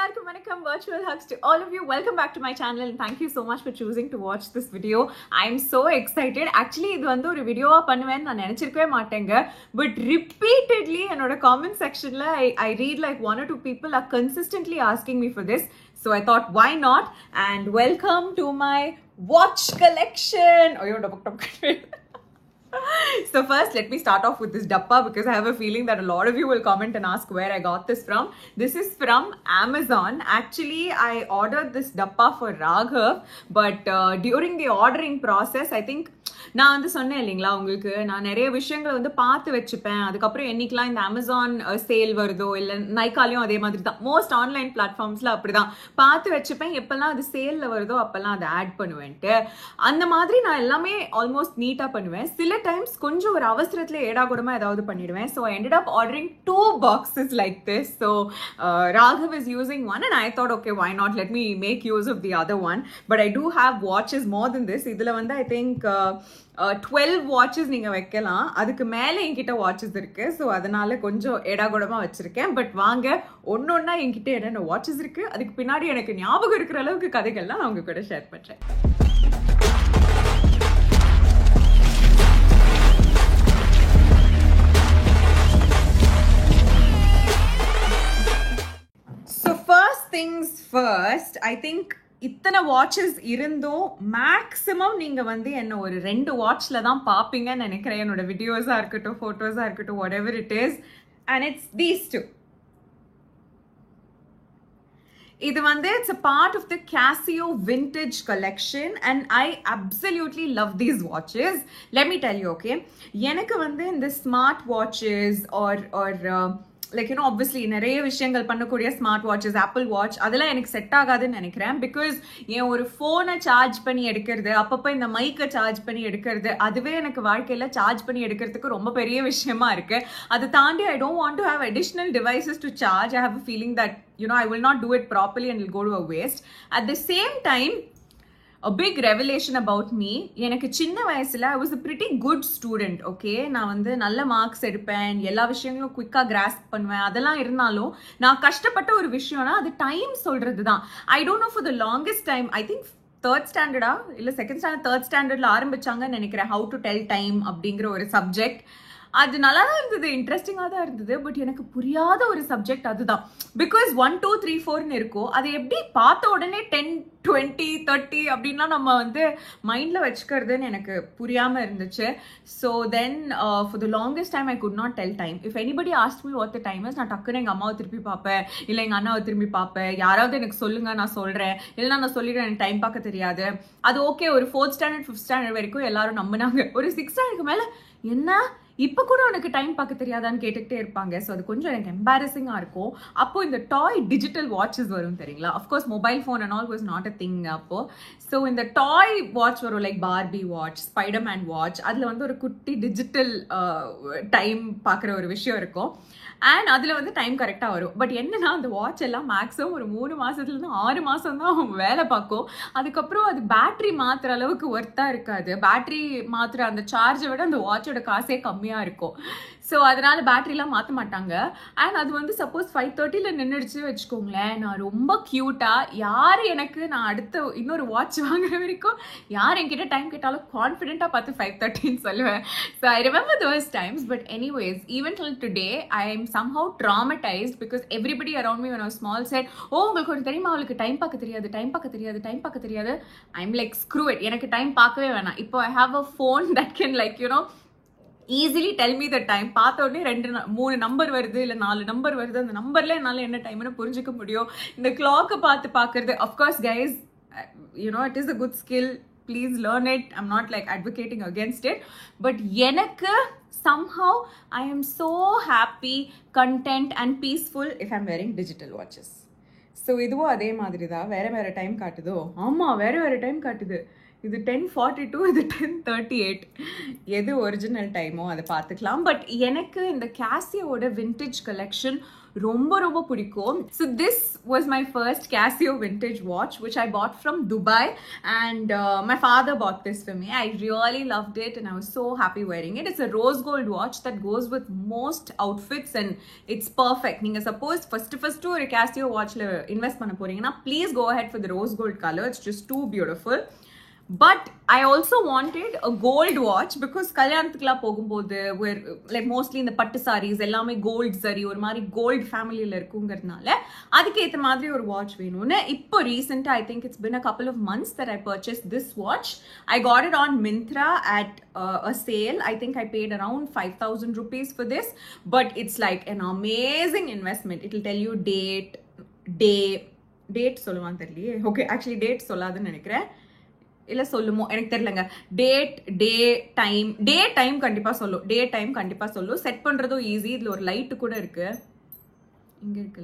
எல்லாருக்கும் வணக்கம். Virtual hugs to all of you. Welcome back to my channel and thank you so much for choosing to watch this video. I'm so excited. Actually இது வந்து ஒரு வீடியோவா பண்ணுவேன்னு நான் நினைச்சிருக்கவே மாட்டேங்க. But repeatedly என்னோட comment sectionல I read like one or two people are consistently asking me for this. So I thought why not, and welcome to my watch collection. Ayyo dabak. So first, let me start off with this dappa because I have a feeling that a lot of you will comment and ask where I got this from. This is from Amazon. Actually, I ordered this dappa for Raghav, but during the ordering process, I think நான் வந்து சொன்னேன் இல்லைங்களா உங்களுக்கு, நான் நிறைய விஷயங்களை வந்து பார்த்து வச்சுப்பேன். அதுக்கப்புறம் என்னைக்கெல்லாம் இந்த அமேசான் சேல் வருதோ இல்லை நைக்காலையும் அதே மாதிரி தான், மோஸ்ட் ஆன்லைன் பிளாட்ஃபார்ம்ஸில் அப்படி தான் பார்த்து வச்சுப்பேன். எப்போல்லாம் அது சேலில் வருதோ அப்போல்லாம் அதை ஆட் பண்ணுவேன்ட்டு. அந்த மாதிரி நான் எல்லாமே ஆல்மோஸ்ட் நீட்டாக பண்ணுவேன். சில டைம்ஸ் கொஞ்சம் ஒரு அவசரத்தில் ஏடாகூடமாக ஏதாவது பண்ணிடுவேன். So I ended up ordering 2 boxes like this. So Raghav is using one and I thought, okay, why not, let me make use of the other one. But I do have watches more than this. இதில் வந்து I think 12 watches நீங்க வைக்கலாம். அதுக்கு மேல என்கிட்ட watches இருக்கு. So அதனால கொஞ்சம் ஏடாகூடமா வச்சிருக்கேன். பட் வாங்க ஒன்னொன்னா என்கிட்ட என்னென்ன வாட்சஸ் இருக்கு, அதுக்கு பின்னாடி எனக்கு ஞாபகம் இருக்கிற அளவுக்கு கதைகள்லாம் நான் உங்க கூட ஷேர் பண்றேன். So first things first, I think இத்தனை வாட்சஸ் இருந்தும் மேக்ஸிமம் நீங்கள் வந்து என்ன ஒரு 2 வாட்சில் தான் பார்ப்பீங்கன்னு நினைக்கிறேன். என்னோட வீடியோஸாக இருக்கட்டும், ஃபோட்டோஸாக இருக்கட்டும், whatever it is. And it's these 2. இது வந்து it's a part of the Casio vintage collection and I absolutely love these watches. Let me tell you, okay, எனக்கு வந்து இந்த smart watches or like you know, obviously நிறைய விஷயங்கள் பண்ணக்கூடிய smart watches, apple watch, அதெல்லாம் எனக்கு செட் ஆகாதுன்னு நினைக்கிறேன். பிகாஸ் என் ஒரு ஃபோனை சார்ஜ் பண்ணி எடுக்கிறது, அப்பப்போ இந்த மைக்கை சார்ஜ் பண்ணி எடுக்கிறது, அதுவே எனக்கு வாழ்க்கையில் சார்ஜ் பண்ணி எடுக்கிறதுக்கு ரொம்ப பெரிய விஷயமா இருக்கு. அதை தாண்டி I don't want to have additional devices to charge. I have a feeling that, you know, I will not do it properly and it will go to a waste. At the same time, a big revelation about me, எனக்கு சின்ன வயசுல I was a pretty good student, okay. நான் வந்து நல்ல marks எடுப்பேன், எல்லா விஷயங்களும் குயிக்காக கிராஸ்ப் பண்ணுவேன். அதெல்லாம் இருந்தாலும் நான் கஷ்டப்பட்ட ஒரு விஷயம்னா அது டைம் சொல்றது தான். I don't know, for the longest time, I think 3rd standard இல்லை 2nd standard 3rd standardல ஆரம்பிச்சாங்கன்னு நினைக்கிறேன், how to tell time அப்படிங்கிற ஒரு சப்ஜெக்ட். அது நல்லா தான் இருந்தது, இன்ட்ரெஸ்டிங்காக தான் இருந்தது. பட் எனக்கு புரியாத ஒரு சப்ஜெக்ட் அதுதான். பிகாஸ் 1 2 3 4ன்னு இருக்கும். அது எப்படி பார்த்த உடனே 10 20 30 அப்படின்லாம் நம்ம வந்து மைண்டில் வச்சுக்கிறதுன்னு எனக்கு புரியாமல் இருந்துச்சு. So then for the longest time I could not del time. If anybody ask me what the time is, நான் டக்குன்னு எங்கள் அம்மாவை திருப்பி பார்ப்பேன், இல்லை எங்கள் அண்ணாவை திரும்பி பார்ப்பேன். யாராவது எனக்கு சொல்லுங்க, நான் சொல்கிறேன், இல்லைனா நான் சொல்லிடுறேன் எனக்கு டைம் பார்க்க தெரியாது. அது ஓகே, ஒரு 4th standard 5th standard வரைக்கும் எல்லாரும் நம்பினாங்க. ஒரு 6th standardக்கு மேலே என்ன இப்போ கூட உனக்கு டைம் பார்க்க தெரியாதான்னு கேட்டுக்கிட்டே இருப்பாங்க. ஸோ அது கொஞ்சம் எனக்கு எம்பாரசிங்காக இருக்கும். அப்போது இந்த டாய் டிஜிட்டல் வாட்சஸ் வரும் தெரியுங்களா. Of course mobile phone and all was not a thing அப்போது. ஸோ இந்த டாய் வாட்ச் வரும், like Barbie watch, Spiderman watch. அதில் வந்து ஒரு குட்டி டிஜிட்டல் டைம் பார்க்குற ஒரு விஷயம் இருக்கும். அண்ட் அதில் வந்து டைம் கரெக்டாக வரும். பட் என்னன்னா அந்த வாட்ச் எல்லாம் மேக்ஸிமம் ஒரு 3 மாதத்துலேருந்து 6 மாதம் தான் வேலை பார்க்கும். அதுக்கப்புறம் அது பேட்ரி மாற்றுற அளவுக்கு ஒர்த்தாக இருக்காது. பேட்ரி மாற்றுற அந்த சார்ஜை விட அந்த வாட்சோட காசே கம்மியாக இருக்கும். ஸோ அதனால் பேட்ரிலாம் மாற்ற மாட்டாங்க. அண்ட் அது வந்து சப்போஸ் 5:30 நின்றுடுச்சு வச்சுக்கோங்களேன், நான் ரொம்ப க்யூட்டாக யார் எனக்கு நான் அடுத்த இன்னொரு வாட்ச் வாங்குற வரைக்கும் யார் என்கிட்ட டைம் கேட்டாலும் கான்ஃபிடென்ட்டாக பார்த்து 5:30 சொல்லுவேன். So I remember those times. But anyways, even till today I am somehow traumatized because everybody around me when I was small said, oh உங்களுக்கு ஒரு தெரியுமா, அவளுக்கு டைம் பார்க்க தெரியாது, டைம் பார்க்க தெரியாது, டைம் பார்க்க தெரியாது. I'm like, screw it, எனக்கு டைம் பார்க்கவே வேணாம். இப்போ I have a phone that can, like, you know, easily tell me the time. பார்த்த உடனே 2 நம்பர் வருது, இல்லை 4 நம்பர் வருது, அந்த நம்பர்ல என்னால் என்ன டைம்னு புரிஞ்சுக்க முடியும். இந்த கிளாக்கை பார்க்குறது, of course guys, you know, it is a good skill, please learn it. I'm not like advocating against it. But எனக்கு somehow I am so happy, content and peaceful if I'm wearing digital watches. So இதுவும் அதே மாதிரி தான். வேறு time காட்டுதோ? ஆமாம், வேறு time காட்டுது. இது 10:42, இது 10:38. எது ஒரிஜினல் டைமோ அதை பார்த்துக்கலாம். பட் எனக்கு இந்த கேசியோட விண்டேஜ் கலெக்ஷன் ரொம்ப ரொம்ப பிடிக்கும். So this was my first Casio vintage watch which I bought from Dubai, and my father bought this for me. I really loved it and I was so happy wearing it. It's a rose gold watch that goes with most outfits and it's perfect. நீங்க suppose first ஒரு Casio watchல invest பண்ண போறீங்கன்னா please go ahead for the rose gold color. It's just too beautiful. But I also wanted a gold watch because கல்யாணத்துக்குலாம் போகும்போது like mostly இந்த பட்டு sarees எல்லாமே gold saree ஒரு மாதிரி gold familyல இருக்குங்கிறதுனால அதுக்கு ஏத்த மாதிரி ஒரு watch வேணும்னு இப்போ recent I think it's been a couple of months that I purchased this watch. I got it on Myntra at a sale. I think I paid around 5,000 rupees for this, but it's like an amazing investment. It'll tell you date சொல்லுவான் தெரியலையே. Okay, actually date சொல்லாதுன்னு நினைக்கிறேன். இல்லை சொல்லுமோ எனக்கு தெரியலங்க. Day time கண்டிப்பாக சொல்லும். Set பண்ணுறதும் easy. இதில் ஒரு லைட்டு கூட இருக்கு. இங்கே இருக்கு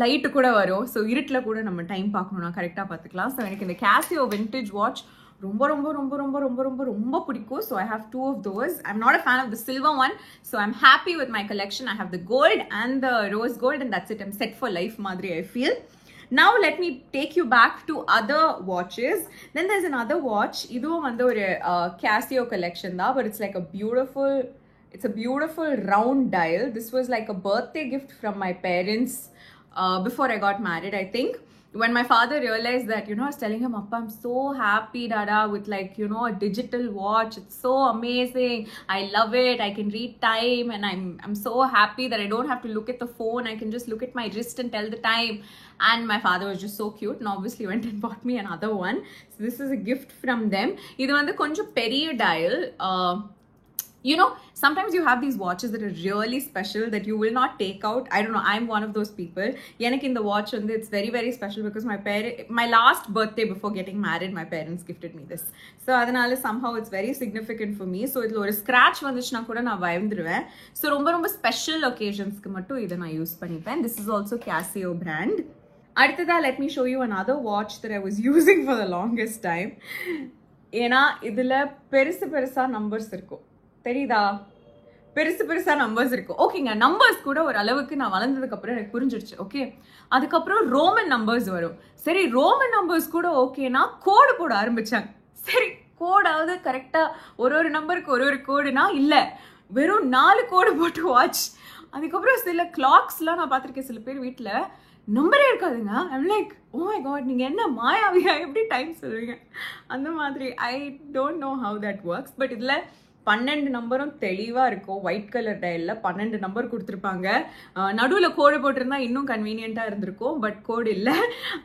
லைட்டு கூட வரும். ஸோ இருட்டில் கூட நம்ம டைம் பார்க்கணும்னா கரெக்டாக பார்த்துக்கலாம். ஸோ எனக்கு இந்த Casio vintage watch ரொம்ப ரொம்ப ரொம்ப ரொம்ப ரொம்ப ரொம்ப ரொம்ப பிடிக்கும். So I have two of those. I'm not a fan of the silver one, so I'm happy with my collection. I have the gold and the rose gold and that's it. I'm set for life மாதிரி I feel. Now let me take you back to other watches. Then there's another watch. இதுவும் வந்து ஒரு Casio collection தான், but it's like it's a beautiful round dial. This was like a birthday gift from my parents before I got married, I think. When my father realized that, I was telling him, Appa, I'm so happy, Dada, with like, a digital watch. It's so amazing. I love it. I can read time and I'm so happy that I don't have to look at the phone. I can just look at my wrist and tell the time. And my father was just so cute and obviously went and bought me another one. So this is a gift from them. Idu vandu konjam periya dial. Sometimes you have these watches that are really special that you will not take out. I don't know, I'm one of those people. Enak in the watch and it's very very special because my last birthday before getting married, my parents gifted me this. So adanal somehow it's very significant for me. So idla or scratch vanduchna kuda na vayandruven. So romba romba special occasions ku mattum idha na use panipen. This is also Casio brand. Adutha let me show you another watch that I was using for the longest time. Ena idla பெருசா numbers இருக்கும் தெரியுதா? பெருசா numbers இருக்கும். ஓகேங்க, numbers கூட ஒரு அளவுக்கு நான் வளர்ந்ததுக்கு அப்புறம் எனக்கு புரிஞ்சிருச்சு. ஓகே, அதுக்கப்புறம் ரோமன் நம்பர்ஸ் வரும். சரி, ரோமன் நம்பர்ஸ் கூட ஓகேனா கோடு போட ஆரம்பிச்சாங்க. சரி, கோடாவது கரெக்டா ஒரு நம்பருக்கு ஒரு கோடுனா இல்ல, வெறும் 4 கோடு போட்டு வாட்ச். அதுக்கப்புறம் சில கிளாக்ஸ்லாம் நான் பார்த்துருக்கேன். சில பேர் வீட்டில் நம்பரே இருக்காதுங்க. I'm like, oh my God, நீங்கள் என்ன மாயாவியா, எப்படி டைம் சொல்லுவீங்க? அந்த மாதிரி I don't know how that works. But இதில் 12 நம்பரும் தெளிவாக இருக்கும். ஒயிட் கலர் டயலில் 12 நம்பர் கொடுத்துருப்பாங்க. நடுவில் கோடு போட்டிருந்தா இன்னும் கன்வீனியண்ட்டாக இருந்திருக்கும், பட் கோடு இல்லை.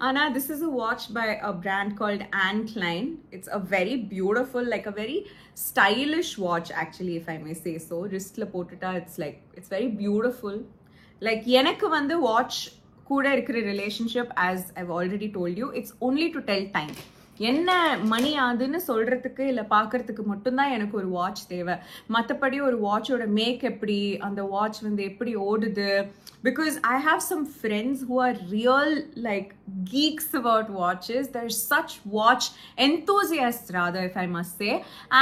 ஆனால் this is a watch by a brand called Anne Klein. It's a very beautiful, like a very stylish watch actually, if I may say so. Wristல போட்டுட்டா it's very beautiful. Like எனக்கு வந்து வாட்ச் கூட இருக்கிற relationship, as I've already told you, it's only to tell time. என்ன மணி ஆகுதுன்னு சொல்றதுக்கு இல்லை பார்க்கறதுக்கு மட்டும்தான் எனக்கு ஒரு வாட்ச் தேவை. மற்றபடி ஒரு வாட்சோட மேக் எப்படி, அந்த வாட்ச் வந்து எப்படி ஓடுது, because I have some friends who are real like geeks about watches. They're such watch enthusiasts rather, if I must say,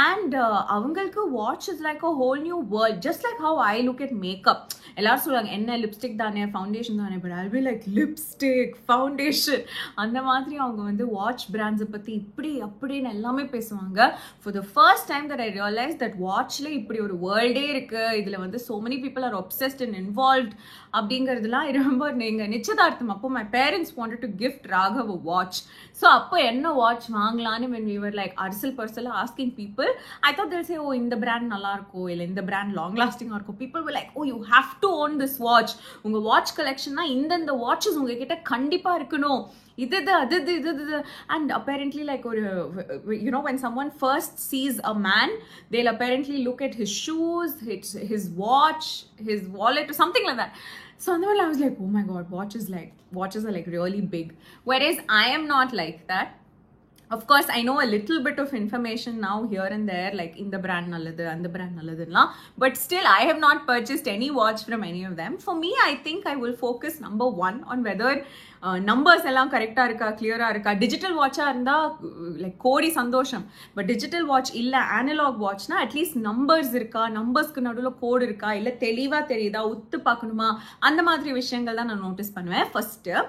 and avangalku watch is like a whole new world, just like how I look at makeup. எல்லாரும் சொல்லுவாங்க என்ன lipstick தானே, foundation தானே, but I'll be like lipstick, foundation, அந்த மாதிரி அவங்க வந்து watch பிராண்ட்ஸை பற்றி இப்படி அப்படின்னு எல்லாமே பேசுவாங்க. For the first time that I realise that வாட்ச்ல இப்படி ஒரு வேர்ல்டே இருக்கு, இதில் வந்து so many people are obsessed and involved அப்படிங்கிறதுலாம். I remember எங்கள் நிச்சயதார்த்தம் அப்போ my parents wanted to gift Raghav a watch. So அப்போ என்ன வாட்ச் வாங்கலான்னு when we were like பர்சலாக asking people, I thought they'll say, oh இந்த பிராண்ட் நல்லா இருக்கும், இல்லை இந்த பிராண்ட் லாங் லாஸ்டிங்காக இருக்கும். People were like, oh you have to own this watch. உங்கள் வாட்ச் கலெக்ஷன்னா இந்த வாட்சஸ் உங்ககிட்ட கண்டிப்பாக இருக்கணும். இது and apparently like when someone first sees a man, they'll apparently look at his shoes, his watch, his wallet or something like that. So I was like, oh my god, watches are like really big. Whereas I am not like that. Of course, I know a little bit of information now here and there, like in the brand nalladhu and the brand nalladhu, but still I have not purchased any watch from any of them. For me, I think I will focus number one on whether numbers எல்லாம் கரெக்டாக இருக்கா, கிளியராக இருக்கா. Digital வாட்சாக இருந்தால் like கோடி சந்தோஷம். But digital watch இல்லை, analogue வாட்ச்னா at least numbers இருக்கா, நம்பர்ஸ்க்கு நடுவில் கோடு இருக்கா, இல்லை தெளிவாக தெரியுதா, உத்து பார்க்கணுமா, அந்த மாதிரி விஷயங்கள் தான் நான் நோட்டீஸ் பண்ணுவேன் first.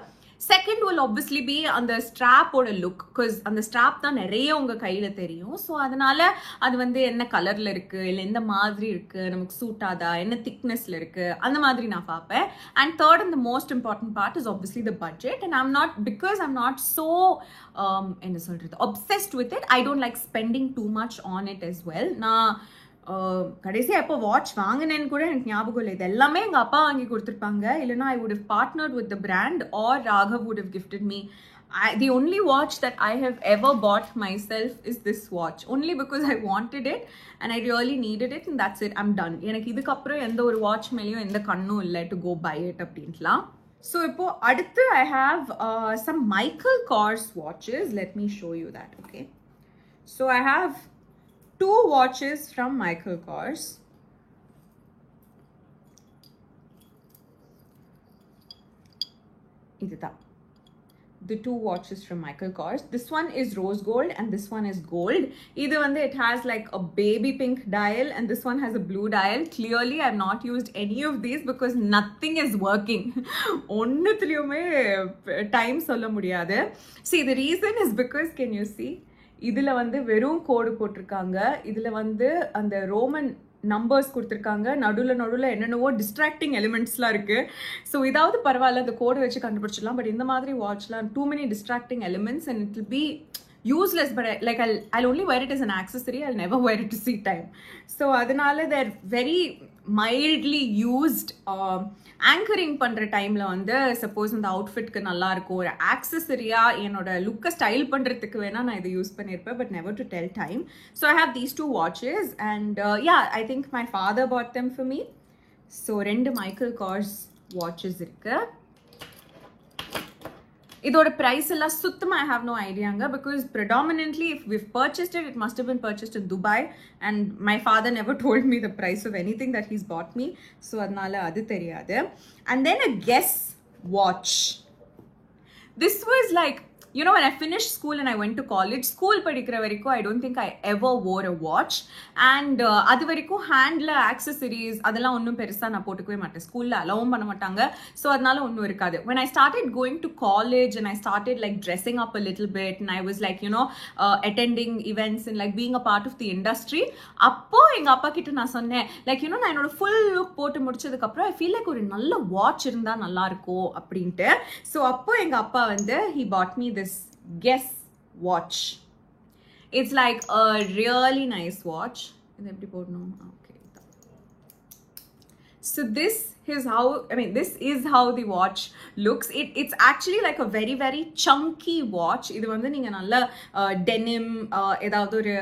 Second will obviously be on the strap or a look, because on the strap தான் நிறைய உங்க கையில தெரியும். ஸோ அதனால அது வந்து என்ன கலர்ல இருக்கு, இல்லை எந்த மாதிரி இருக்கு, நமக்கு சூட் ஆதா, என்ன திக்னஸ்ல இருக்கு, அந்த மாதிரி நான் பார்ப்பேன். And third and the most important part is obviously the budget. And because I'm not so என்ன சொல்றது, obsessed with it, I don't like spending too much on it as well. நான் கடைசியாக எப்போ வாட்ச் வாங்கினேன்னு கூட எனக்கு ஞாபகம் இல்லை. இது எல்லாமே எங்கள் அப்பா வாங்கி கொடுத்துருப்பாங்க, இல்லைனா I would have partnered with the brand or Raghav would have gifted me. The only watch that I have ever bought myself is this watch, only because I wanted it and I really needed it, and that's it, I'm done. எனக்கு இதுக்கப்புறம் எந்த ஒரு watch மேலேயும் எந்த கண்ணும் இல்லை to go buy it அப்படின்ட்டுலாம். So இப்போ அடுத்து I have some Michael Kors watches. Let me show you that. Okay, so I have 2 watches from Michael Kors. Idita. The 2 watches from Michael Kors. This one is rose gold and this one is gold. Either one, it has like a baby pink dial and this one has a blue dial. Clearly, I've not used any of these because nothing is working. Onnuthiliyume time solla mudiyadhu. See, the reason is because, can you see? இதில் வந்து வெறும் கோடு போட்டிருக்காங்க, இதில் வந்து அந்த Roman numbers கொடுத்துருக்காங்க, நடுவில் என்னென்னவோ டிஸ்ட்ராக்டிங் எலிமெண்ட்ஸ்லாம் இருக்குது. ஸோ இதாவது பரவாயில்ல, அந்த கோடு வச்சு கண்டுபிடிச்சிடலாம். பட் இந்த மாதிரி வாட்ச்லாம் too many distracting elements and it will be useless. But I'll only wear it as an accessory, I'll never wear it to see time. So அதனால they're very mildly used. Anchoring பண்ணுற டைமில் வந்து suppose இந்த அவுட்ஃபிட்க்கு நல்லா இருக்கும், ஒரு ஆக்சசரியாக என்னோட லுக்கை style பண்ணுறதுக்கு வேணால் நான் இதை யூஸ் பண்ணியிருப்பேன், but never to tell time. So I have these 2 watches and I think my father bought them for me. So 2 Michael Kors watches இருக்குது. இதோட price எல்லாம் சுத்தமாக I have no idea, because predominantly if we've purchased it, it must have been purchased in Dubai and my father never told me the price of anything that he's bought me, so அதனால அது தெரியாது. And then a guess watch. This was like, you know, when I finished school and I went to college, school padikra varaiku I don't think I ever wore a watch, and adu varaiku hand la accessories adella onnum perusa na potukave matte, school la allow panna matanga, so adnala onnum irukadu. When I started going to college and I started like dressing up a little bit and I was like, you know, attending events and like being a part of the industry, appo enga appa kitta na sonne, like, you know, na enoda full look potu mudichadukku appo I feel like oru nalla watch irundha nalla iruko appadinte. So appo enga appa vande he bought me this Guess watch. It's like a really nice watch. Okay. So this is how the watch looks. It's actually like a very very chunky watch. இது வந்து நீங்க நல்ல denim ஏதாவது ஒரு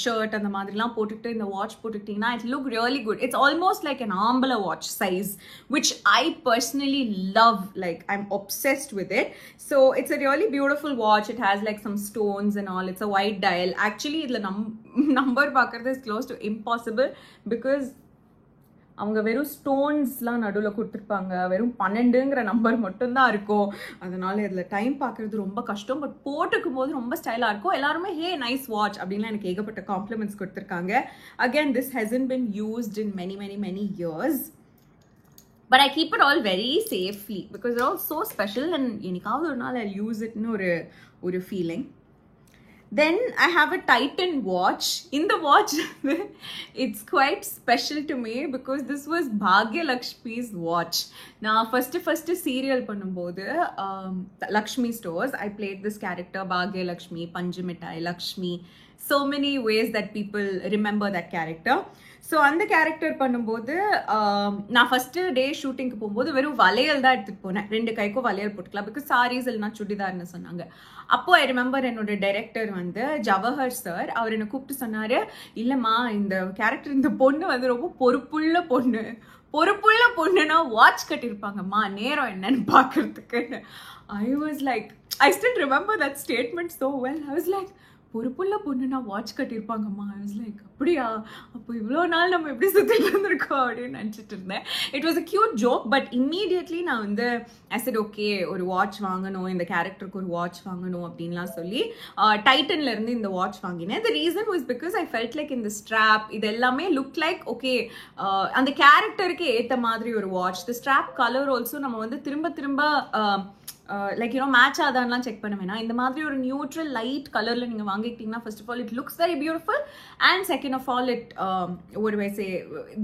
shirt அந்த மாதிரிலாம் போட்டுட்டு இந்த watch போட்டுட்டீங்கன்னா it look really good. It's almost like an armbala watch size, which I personally love. Like, I'm obsessed with it. So it's a really beautiful watch. It has like some stones and all. It's a white dial. Actually the number பார்க்கறது is close to impossible because அவங்க வெறும் ஸ்டோன்ஸ்லாம் நடுவில் கொடுத்துருப்பாங்க, வெறும் 12ங்கிற number மட்டும்தான் இருக்கும். அதனால இதில் டைம் பார்க்குறது ரொம்ப கஷ்டம். பட் போட்டுக்கும் போது ரொம்ப ஸ்டைலாக இருக்கும். எல்லாருமே ஹே நைஸ் வாட்ச் அப்படின்லாம் எனக்கு ஏகப்பட்ட காம்ப்ளிமெண்ட்ஸ் கொடுத்துருக்காங்க. Again this hasn't been used in many years. But I keep it all very safely because they're all so special and என்னைக்காவது ஒரு நாள் I'll use it ன்னு ஒரு feeling. Then I have a Titan watch. In the watch, it's quite special to me because this was Bhagya Lakshmi's watch. Now, first serial பண்ணும்போது Lakshmi stores, I played this character Bhagya Lakshmi, Panjamitai Lakshmi. So many ways that people remember that character. So அந்த character பண்ணும்போது நான் first day ஷூட்டிங்க்கு போகும்போது வெறும் வளையல் தான் எடுத்துகிட்டு போனேன். 2 கைக்கும் வளையல் போட்டுக்கலாம், பிகாஸ் சாரீஸ் இல்லைனா சுடிதார்னு சொன்னாங்க. அப்போது ஐ ரிமெம்பர் என்னோட டைரக்டர் வந்து ஜவஹர் சார், அவர் என்னை கூப்பிட்டு சொன்னார், இல்லைம்மா இந்த கேரக்டர், இந்த பொண்ணு வந்து ரொம்ப பொறுப்புள்ள பொண்ணு, ஒரு புள்ள பொண்ணுனா வாட்ச் கட்டியிருப்பாங்கம்மா நேரம் என்னன்னு பார்க்கறதுக்கு. I was like, I still remember that statement so well. I was like, ஒரு புள்ள பொண்ணுனா வாட்ச் கட்டியிருப்பாங்கம்மா. I was like, அப்படியா, அப்போ இவ்வளோ நாள் நம்ம எப்படி சுற்றிட்டு இருந்திருக்கோம் அப்படின்னு நினச்சிட்டு இருந்தேன். It was a cute joke. But immediately நான் வந்து I said ஓகே ஒரு வாட்ச் வாங்கணும், இந்த கேரக்டருக்கு ஒரு வாட்ச் வாங்கணும் அப்படின்லாம் சொல்லி டைட்டன்ல இருந்து இந்த வாட்ச் வாங்கினேன். The reason was because I felt like இந்த ஸ்ட்ராப் இது எல்லாமே லுக் லைக் ஓகே அந்த கேரக்டருக்கு ஏற்ற மாதிரி ஒரு watch. The strap colour also நம்ம வந்து திரும்ப திரும்ப லைக் யூனோ மேட்ச் ஆதான்லாம் செக் பண்ண வேணாம். இந்த மாதிரி ஒரு நியூட்ரல் லைட் கலரில் நீங்கள் வாங்கிக்கிட்டீங்கன்னா first of all it looks very beautiful and second of all it ஒரு வயசே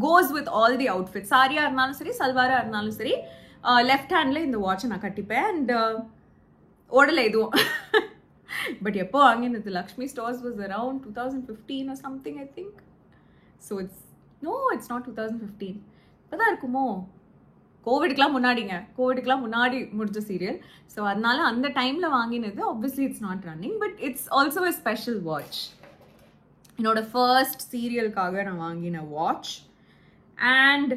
goes with all the outfit. சாரியாக இருந்தாலும் சரி சல்வாராக இருந்தாலும் சரி லெஃப்ட் ஹேண்டில் இந்த வாட்சை நான் கட்டிப்பேன். அண்ட் ஓடலை எதுவும். பட் எப்போ வாங்கினது Lakshmi stores was around 2015 or something I think. So it's not 2015. இப்போதான் இருக்குமோ, கோவிடுக்கெலாம் முன்னாடிங்க, கோவிடுக்கெலாம் முன்னாடி முடிஞ்ச சீரியல். ஸோ அதனால அந்த டைமில் வாங்கினது obviously it's not running but it's also a special watch. என்னோட ஃபர்ஸ்ட் சீரியலுக்காக நான் வாங்கின வாட்ச். அண்ட்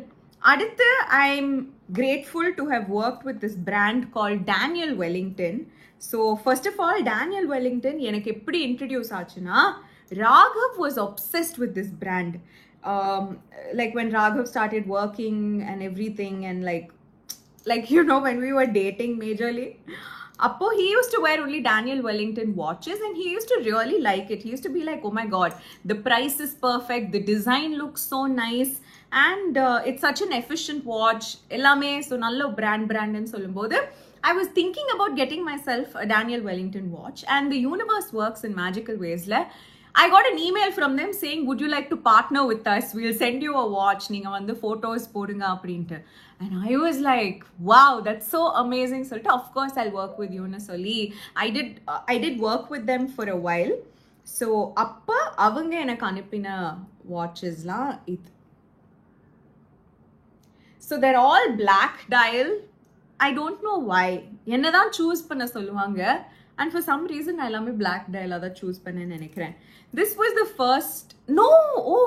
அடுத்து I am grateful to have work with this brand call Daniel Wellington. So first of all Daniel Wellington எனக்கு எப்படி இன்ட்ரடியூஸ் ஆச்சுன்னா, Raghav was obsessed with this brand. Like when Raghav started working and everything and like you know when we were dating majorly, appo he used to wear only Daniel Wellington watches and he used to really like it. He used to be like, oh my god, the price is perfect, the design looks so nice and it's such an efficient watch ellame so nallo brand nu solumbodhu I was thinking about getting myself a Daniel Wellington watch and the universe works in magical ways la. I got an email from them saying, would you like to partner with us? We'll send you a watch. நீங்க வந்து photos போடுங்க அப்படின்ட்டு. And I was like, wow, that's so amazing. So of course I'll work with you. சொல்லி I did work with them for a while. So அப்ப அவங்க எனக்கு அனுப்பின watchesலாம் இது. So they're all black dial. I don't know why. என்னதான் choose பண்ண சொல்லுவாங்க. And for some reason I எல்லாமே black dial தான் choose பண்ணேன்னு நினைக்கிறேன். This was the first. No, oh,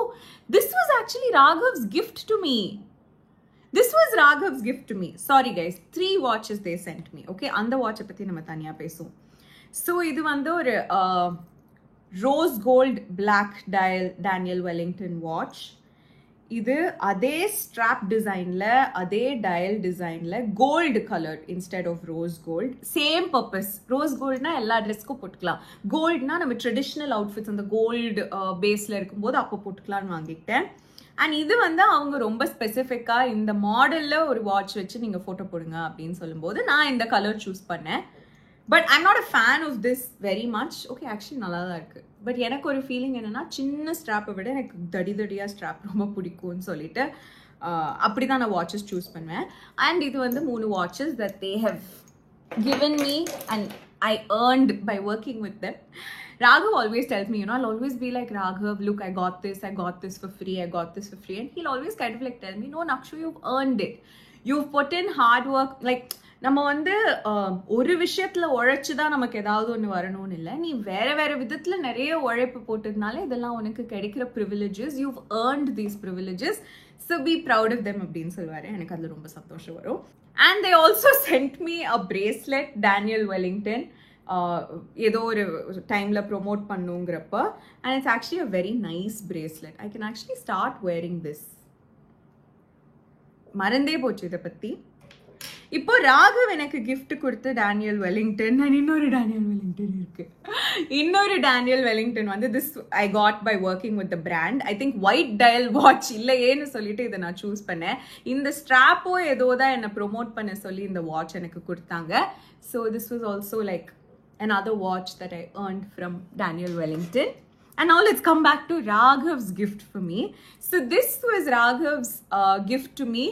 this was actually Raghav's gift to me. This was Raghav's gift to me. Sorry guys, 3 watches they sent me. Okay, அந்த watch பத்தி நம்ம தனியா பேசுவோம். So இது வந்து ஒரு rose gold black dial Daniel Wellington watch. இது அதே ஸ்ட்ராப் டிசைன்ல அதே டயல் டிசைன்ல gold colour instead of rose gold. Same purpose. Rose கோல்டுனா எல்லா ட்ரெஸ்க்கும் போட்டுக்கலாம், கோல்டுனா நம்ம ட்ரெடிஷ்னல் அவுட்ஃபிட்ஸ் அந்த கோல்டு பேஸ்ல இருக்கும்போது அப்போ போட்டுக்கலாம்னு வாங்கிட்டேன். அண்ட் இது வந்து அவங்க ரொம்ப ஸ்பெசிஃபிக்காக இந்த மாடலில் ஒரு வாட்ச் வச்சு நீங்கள் ஃபோட்டோ போடுங்க அப்படின்னு சொல்லும்போது நான் இந்த கலர் சூஸ் பண்ணேன். But I'm not a fan of this very much. Okay, actually நல்லா தான் இருக்குது. பட் எனக்கு ஒரு ஃபீலிங் என்னென்னா, சின்ன ஸ்ட்ராப்பை விட எனக்கு தடியாக ஸ்ட்ராப் ரொம்ப பிடிக்கும்னு சொல்லிட்டு அப்படி தான் நான் வாட்சஸ் சூஸ் பண்ணுவேன். அண்ட் இது வந்து 3 watches that they have given me and I earned by working with them. Raghav always tells me, you know, I'll always be like, Raghav, look, I got this for free, I got this for free. And he'll always kind of like tell me, no, Nakshu, you've earned it. You've put in hard work. Like, நம்ம வந்து ஒரு விஷயத்துல உழைச்சு தான் நமக்கு ஏதாவது ஒன்று வரணும்னு இல்லை, நீ வேற வேற விதத்துல நிறைய உழைப்பு போட்டதுனால இதெல்லாம் உனக்கு கிடைக்கிற privileges. You've earned these privileges, so be proud of them அப்படின்னு சொல்லுவாரு. எனக்கு அதில் ரொம்ப சந்தோஷம் வரும். And they also sent me a bracelet Daniel Wellington, ஏதோ ஒரு டைம்ல ப்ரொமோட் பண்ணுங்கிறப்ப. And it's actually a very nice bracelet. I can actually start wearing this. மறந்தே போச்சு இதை பத்தி. இப்போ ராகவ் எனக்கு கிஃப்ட் கொடுத்து டேனியல் வெல்லிங்டன் அண்ட் இன்னொரு டேனியல் வெல்லிங்டன் இருக்கு. இன்னொரு டேனியல் வெல்லிங்டன் வந்து this I got by working with the brand. I think white dial watch இல்லையேன்னு சொல்லிட்டு இதை நான் சூஸ் பண்ணேன். இந்த ஸ்ட்ராப்போ ஏதோ தான் என்னை ப்ரொமோட் பண்ண சொல்லி இந்த வாட்ச் எனக்கு கொடுத்தாங்க. So this was also like another watch that I earned from Daniel Wellington. And now let's come back to Raghav's gift for me. So this was Raghav's gift to me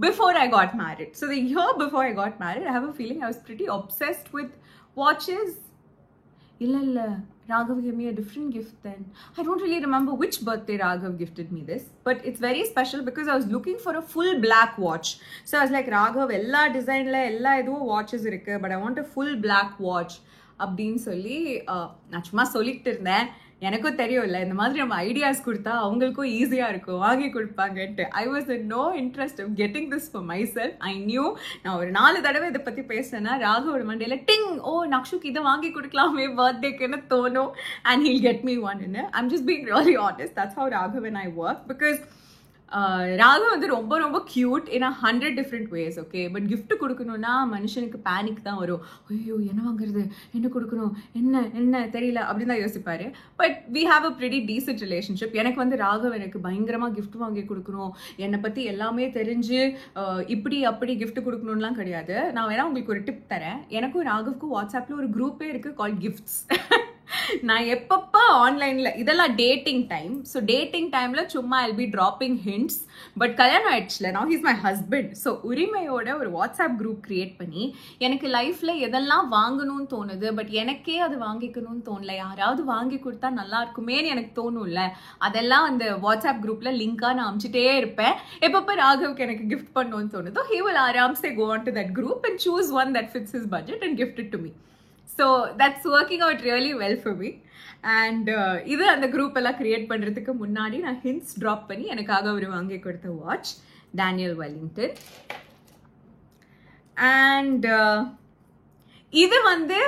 before I got married. So the year before I got married, I have a feeling I was pretty obsessed with watches. Illa, Raghav gave me a different gift then. I don't really remember which birthday Raghav gifted me this, but it's very special because I was looking for a full black watch. So I was like, Raghav, ella design la ella edho watches irukku, but I want a full black watch அப்படின்னு சொல்லி நான் சும்மா சொல்லிட்டு இருந்தேன். எனக்கும் தெரியும்ல இந்த மாதிரி நம்ம ஐடியாஸ் கொடுத்தா அவங்களுக்கும் ஈஸியாக இருக்கும் வாங்கி கொடுப்பாங்கன்ட்டு. I was in no interest of getting this for myself. I knew நான் ஒரு 4 தடவை இதை பற்றி பேசினேன்னா ராகவோட மண்டையில் டிங் ஓ நக்ஷுக்கு இதை வாங்கி கொடுக்கலாமே பர்த்டேக்குன்னு தோணும் and he'll get me one in it. I'm just being really honest. That's how Raghav and I work because Raghav வந்து ரொம்ப ரொம்ப cute in 100 different ways. Okay, but gift கொடுக்கணும்னா மனுஷனுக்கு பேனிக் தான் வரும். ஐயோ என்ன வாங்குறது, என்ன கொடுக்கணும், என்ன தெரியல அப்படின்னு தான் யோசிப்பாரு. But we have a pretty decent relationship. எனக்கு வந்து ராகவ் எனக்கு பயங்கரமாக கிஃப்ட் வாங்கி கொடுக்கணும், என்னை பற்றி எல்லாமே தெரிஞ்சு இப்படி அப்படி கிஃப்ட் கொடுக்கணும்லாம் கிடையாது. நான் வேணா உங்களுக்கு ஒரு டிப் தரேன். எனக்கும் ராகவுக்கும் வாட்ஸ்அப்பில் ஒரு குரூப்பே இருக்குது கால் கிஃப்ட்ஸ். நான் எப்பப்போ ஆன்லைனில் இதெல்லாம் டேட்டிங் டைம். ஸோ டேட்டிங் டைமில் சும்மா I'll be dropping hints. But கல்யாணம் ஆயிடுச்சுல, now he's my husband. So உரிமையோட ஒரு வாட்ஸ்அப் குரூப் க்ரியேட் பண்ணி எனக்கு லைஃப்பில் எதெல்லாம் வாங்கணும்னு தோணுது பட் எனக்கே அது வாங்கிக்கணும்னு தோணல, யாராவது வாங்கி கொடுத்தா நல்லா இருக்குமேன்னு எனக்கு தோணும்ல, அதெல்லாம் அந்த வாட்ஸ்அப் குரூப்பில் லிங்காக நான் அனுப்பிச்சிட்டே இருப்பேன். எப்பப்போ ராகவுக்கு எனக்கு கிஃப்ட் பண்ணணும்னு தோணுதோ he will ஆராம்சே go on to that group and choose one that fits his budget and gift it to me. So that's working out really well for me. And இது அந்த குரூப் எல்லாம் கிரியேட் பண்ணுறதுக்கு முன்னாடி நான் hints drop பண்ணி எனக்காக ஒரு வாங்கி கொடுத்த வாட்ச் டேனியல் வெல்லிங்டன். அண்ட் இது வந்து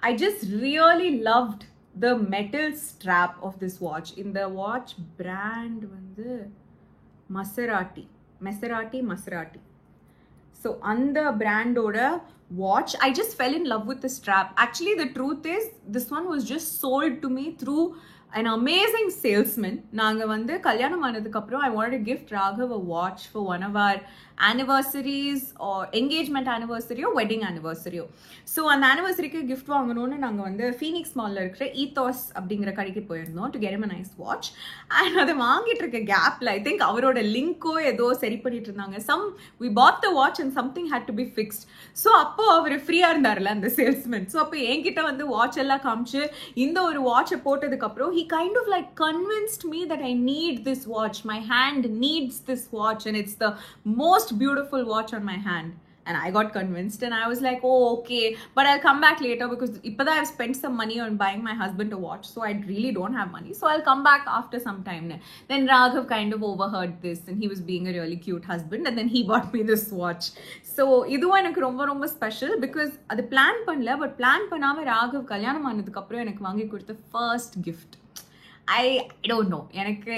I just really loved the metal strap of this watch. இந்த வாட்ச் பிராண்ட் வந்து Maserati. So அந்த பிராண்டோட watch, I just fell in love with the strap. Actually the truth is this one was just sold to me through an amazing salesman. நாங்கள் வந்து கல்யாணம் ஆனதுக்கப்புறம் I wanted to gift Raghav a watch for one of our anniversaries or engagement anniversary or wedding anniversary. So அந்த ஆனிவர்சரிக்கு gift வாங்கணும்னு நாங்கள் வந்து Phoenix மாலில் இருக்கிற ஈத்தாஸ் அப்படிங்கிற கடைக்கு போயிருந்தோம் to get him a nice watch. And அதை வாங்கிட்டு இருக்க கேப்பில் ஐ திங்க் அவரோட லிங்க்கோ ஏதோ சரி பண்ணிட்டு இருந்தாங்க. we bought the watch and something had to be fixed. So அப்போ அவர் ஃப்ரீயாக இருந்தார்ல அந்த சேல்ஸ்மேன். ஸோ அப்போ என்கிட்ட வந்து வாட்ச் எல்லாம் காமிச்சு இந்த ஒரு வாட்சை போட்டதுக்கப்புறம் he kind of like convinced me that I need this watch. My hand needs this watch and it's the most beautiful watch on my hand. And I got convinced and I was like, oh okay, but I'll come back later because ipada I've spent some money on buying my husband a watch, so I really don't have money, so I'll come back after some time. Then Raghav kind of overheard this and he was being a really cute husband and then he bought me this watch. So இதுவும் எனக்கு ரொம்ப ரொம்ப special because அது plan பண்ணல, but plan பண்ணாமல் ராகவ் கல்யாணம் ஆனதுக்கு அப்புறம் எனக்கு வாங்கி கொடுத்த first gift. I don't know. எனக்கு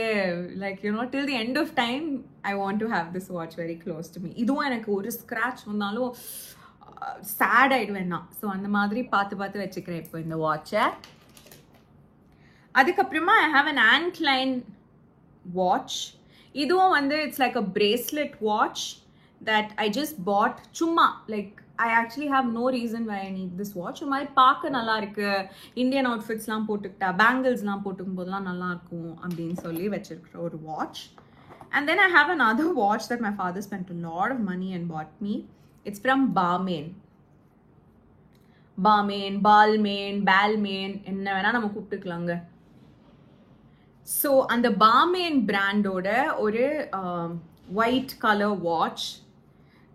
like you know till the end of time I want to have this watch very close to me. இதுவும் எனக்கு ஒரு ஸ்க்ராட்ச் வந்தாலும் சேட் ஆயிடுவேன் நான். ஸோ அந்த மாதிரி பார்த்து வச்சுக்கிறேன் இப்போ இந்த வாட்சை. அதுக்கப்புறமா I have an Ant Line watch. இதுவும் வந்து it's like a bracelet watch that I just bought சும்மா like I actually have no reason why I need this watch. ஒரு மாதிரி பார்க்க நல்லா இருக்கு, இந்தியன் அவுட்ஃபிட்ஸ்லாம் போட்டுக்கிட்டா பேங்கிள்ஸ்லாம் போட்டுக்கும் போதெல்லாம் நல்லா இருக்கும் அப்படின்னு சொல்லி வச்சிருக்கிற ஒரு watch. And then I have another watch that my father spent a lot of money and bought me. It's from Balmain, என்ன வேணா நம்ம கூப்பிட்டுக்கலாங்க. ஸோ அந்த Balmain பிராண்டோட ஒரு ஒயிட் கலர் வாட்ச்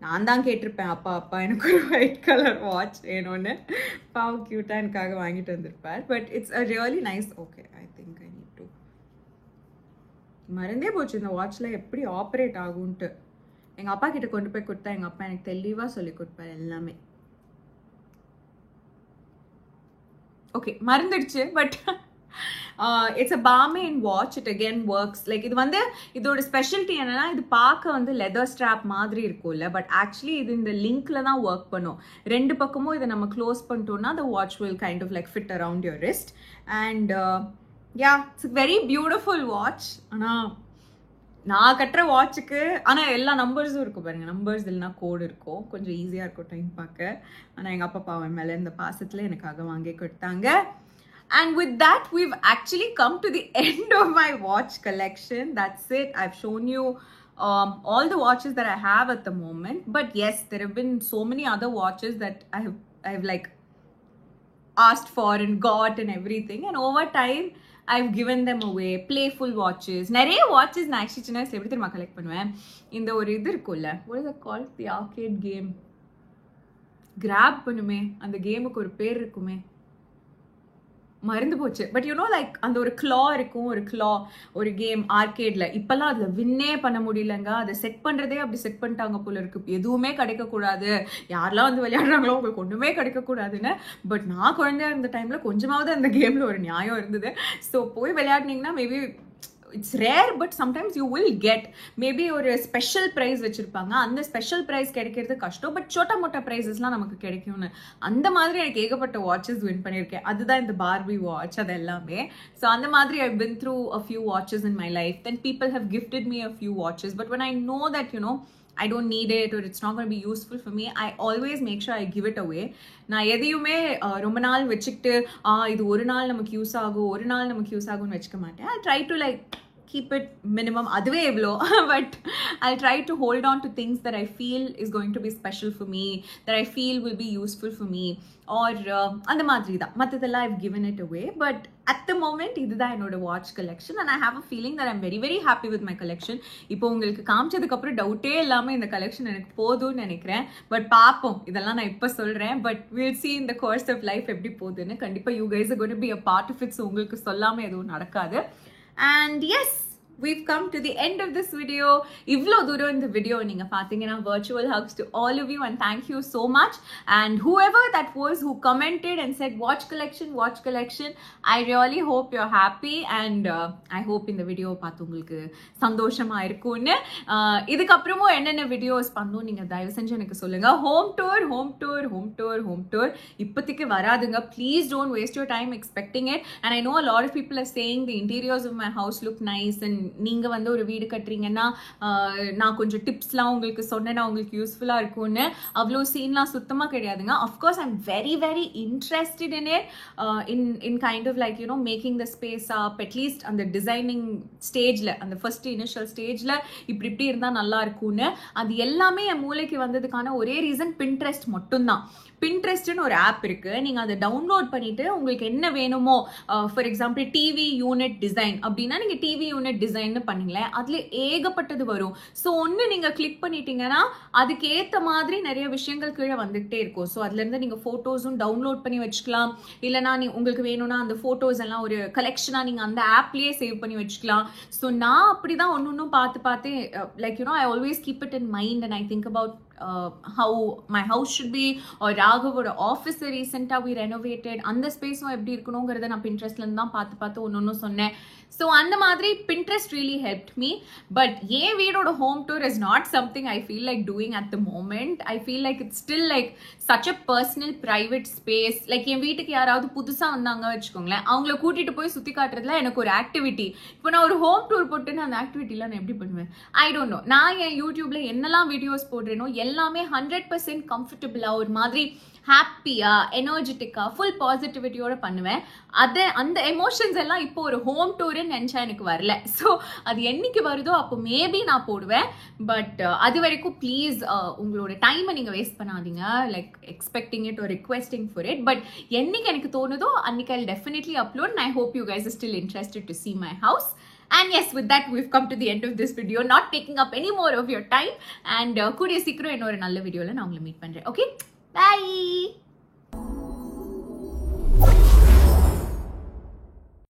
நான் தான் கேட்டிருப்பேன், அப்பா எனக்கு ஒரு ஒயிட் கலர் வாட்ச் வேணும்னு. பாவ் க்யூட்டாக எனக்காக வாங்கிட்டு வந்திருப்பார். But it's a really nice. Okay, I think I need to மறந்தே போச்சு இந்த வாட்சில் எப்படி ஆப்ரேட் ஆகும்ன்ட்டு. எங்கள் அப்பா கிட்ட கொண்டு போய் கொடுத்தா எங்கள் அப்பா எனக்கு தெளிவாக சொல்லி கொடுப்பார் எல்லாமே. ஓகே, மறந்துடுச்சு. But it's a Balmain watch. It again works like இது வந்து இதோட ஸ்பெஷாலிட்டி என்னன்னா இது பார்க்க வந்து லெதர் ஸ்ட்ராப் மாதிரி இருக்கும்ல, பட் ஆக்சுவலி இது இந்த லிங்க்ல தான் ஒர்க் பண்ணும். ரெண்டு பக்கமும் இதை நம்ம க்ளோஸ் பண்ணிட்டோம்னா the watch will kind of like fit around your wrist and yeah, it's a very beautiful watch. ஆனால் நான் கட்டுற வாட்சுக்கு ஆனால் எல்லா நம்பர்ஸும் இருக்கும் பாருங்க, நம்பர்ஸ் இல்லைனா கோடு இருக்கும், கொஞ்சம் ஈஸியாக இருக்கும் டைம் பார்க்க. ஆனால் எங்கள் அப்பா பாவன் மேலே இந்த பாசத்தில் எனக்காக வாங்கி கொடுத்தாங்க. And with that, we've actually come to the end of my watch collection. That's it. I've shown you all the watches that I have at the moment. But yes, there have been so many other watches that I've like asked for and got and everything. And over time, I've given them away. Playful watches. நிறைய watches நான் actually சின்ன வயசுல எப்படி தெரியுமா collect பண்ணுவேன், இந்த ஒரு இது இருக்கும்ல, what is it called? The arcade game. Grab பண்ணுமே, அந்த கேமுக்கு ஒரு பேர் இருக்குமே, மறந்து போச்சு. பட் யூ நோ லைக் அந்த ஒரு கிளா இருக்கும், ஒரு கேம் ஆர்கேட்ல. இப்பெல்லாம் அதுல வின்னே பண்ண முடியலங்க. அதை செட் பண்றதே அப்படி செட் பண்ணிட்டாங்க போல இருக்கு. எதுவுமே கிடைக்க கூடாது, யாரெல்லாம் வந்து விளையாடுறாங்களோ உங்களுக்கு ஒண்ணுமே கிடைக்க கூடாதுன்னு. பட் நான் குழந்தையா இருந்த டைம்ல கொஞ்சமாவது அந்த கேம்ல ஒரு நியாயம் இருந்தது. ஸோ போய் விளையாடினீங்கன்னா maybe it's rare, but sometimes you will get maybe ஒரு ஸ்பெஷல் ப்ரைஸ் வச்சிருப்பாங்க. அந்த ஸ்பெஷல் ப்ரைஸ் கிடைக்கிறது கஷ்டம், பட் சோட்டா மோட்டா ப்ரைஸஸ்லாம் நமக்கு கிடைக்கும்னு. அந்த மாதிரி எனக்கு ஏகப்பட்ட வாட்சஸ் வின் பண்ணியிருக்கேன். அதுதான் இந்த பார்பி வாட்ச், அது எல்லாமே. ஸோ அந்த மாதிரி I been through a few watches in my life. Then people have gifted me a few watches, but when I know that I don't need it or it's not going to be useful for me, I always make sure I give it away. நான் எதையுமே ரொம்ப நாள் வச்சுக்கிட்டு இது ஒரு நாள் நமக்கு use ஆகும்னு வச்சுக்க மாட்டேன். I try to like keep it minimum, அதுவே எவ்வளோ, but I'll try to hold on to things that I feel is going to be special for me, that I feel will be useful for me, or அந்த மாதிரி தான். மற்றதெல்லாம் I've given it away, but at the moment இதுதான் என்னோட watch collection, and I have a feeling that I'm very very happy with my collection. இப்போ உங்களுக்கு காமிச்சதுக்கு அப்புறம் டவுட்டே இல்லாமல் இந்த கலெக்ஷன் எனக்கு போதும்னு நினைக்கிறேன். பட் பார்ப்போம், இதெல்லாம் நான் இப்போ சொல்கிறேன், but we'll see in the course of life எப்படி போகுதுன்னு. கண்டிப்பாக you guys are going to be a part of it, so உங்களுக்கு சொல்லாமல் எதுவும் நடக்காது. And yes, we've come to the end of this video. Ivlo duro in the video ninga pathina. Virtual hugs to all of you and thank you so much. And whoever that was who commented and said watch collection, I really hope you're happy, and I hope in the video paathu ungalku sandoshama irukunu. Idukku appuram enna videos pannu ninga dayavu senju enakku solunga. Home tour ippathikke varadunga. Please don't waste your time expecting it. And I know a lot of people are saying the interiors of my house look nice, and நீங்கள் வந்து ஒரு வீடு கட்டுறீங்கன்னா நான் கொஞ்சம் டிப்ஸ்லாம் உங்களுக்கு சொன்னேன்னா உங்களுக்கு யூஸ்ஃபுல்லாக இருக்கும்னு. அவ்வளோ சீன்லாம் சுத்தமாக கிடையாதுங்க. Of course I am very very interested in it, in kind of like making the space up, at least அந்த டிசைனிங் ஸ்டேஜில், அந்த ஃபர்ஸ்ட் இனிஷியல் ஸ்டேஜில் இப்படி இருந்தால் நல்லா இருக்கும்னு. அது எல்லாமே என் மூளைக்கு வந்ததுக்கான ஒரே ரீசன் பின்ட்ரெஸ்ட் மட்டும்தான். பின்ட்ரெஸ்ட்னு ஒரு ஆப் இருக்கு, நீங்கள் அதை டவுன்லோட் பண்ணிட்டு உங்களுக்கு என்ன வேணுமோ, for example TV unit design அப்படின்னா நீங்கள் டிவி யூனிட் டிசைன்னு பண்ணீங்களேன், அதுல ஏகப்பட்டது வரும். ஸோ ஒன்று நீங்கள் கிளிக் பண்ணிட்டீங்கன்னா அதுக்கு ஏற்ற மாதிரி நிறைய விஷயங்கள் கீழே வந்துகிட்டே இருக்கும். ஸோ அதுலேருந்து நீங்கள் ஃபோட்டோஸும் டவுன்லோட் பண்ணி வச்சுக்கலாம், இல்லைனா உங்களுக்கு வேணும்னா அந்த ஃபோட்டோஸ் எல்லாம் ஒரு கலெக்ஷனாக நீங்கள் அந்த ஆப்லேயே சேவ் பண்ணி வச்சுக்கலாம். ஸோ நான் அப்படி தான் ஒன்று பார்த்து like I always keep it in mind and I think about how my house should be, or ராகவோட ஆஃபீஸ் ரீசெண்டாக we renovated, அந்த ஸ்பேஸும் எப்படி இருக்கணுங்கிறத நான் பின்ட்ரெஸ்ட்லேருந்து தான் பார்த்து ஒன்று சொன்னேன். ஸோ அந்த மாதிரி Pinterest really helped me. But என் வீடோட home tour is not something I feel like doing at the moment. I feel like it's still like such a personal private space. Like என் வீட்டுக்கு யாராவது புதுசாக வந்தாங்க வச்சுக்கோங்களேன், அவங்கள கூட்டிகிட்டு போய் சுற்றி காட்டுறதுல எனக்கு ஒரு ஆக்டிவிட்டி. இப்போ நான் ஒரு ஹோம் டூர் போட்டுன்னு அந்த ஆக்டிவிட்டிலாம் நான் எப்படி பண்ணுவேன் ஐ டோன்ட் நோ. நான் என் யூடியூப்ல என்னெல்லாம் வீடியோஸ் போடுறேனோ எல்லாமே 100% கம்ஃபர்டபுளாக ஒரு மாதிரி ஹாப்பியா எனர்ஜெட்டிக்கா ஃபுல் பாசிட்டிவிட்டியோட பண்ணுவேன். அந்த எமோஷன்ஸ் எல்லாம் இப்போ ஒரு ஹோம் டூர்ன்னு நினச்சா எனக்கு வரல. ஸோ அது என்னைக்கு வருதோ அப்போ மேபி நான் போடுவேன். பட் அது வரைக்கும் ப்ளீஸ் உங்களோட டைமை நீங்கள் வேஸ்ட் பண்ணாதீங்க லைக் எக்ஸ்பெக்டிங் இட் ஒரு ரிக்வெஸ்டிங் ஃபார் இட். பட் என்னைக்கு எனக்கு தோணுதோ அன்னைக்கு I definitely upload. And I hope you guys are still interested to see my house. And yes, with that we've come to the end of this video, not taking up any more of your time. And கூடிய சீக்கிரம் இன்னொரு நல்ல வீடியோல நான் உங்களை meet பண்றேன். Okay, bye.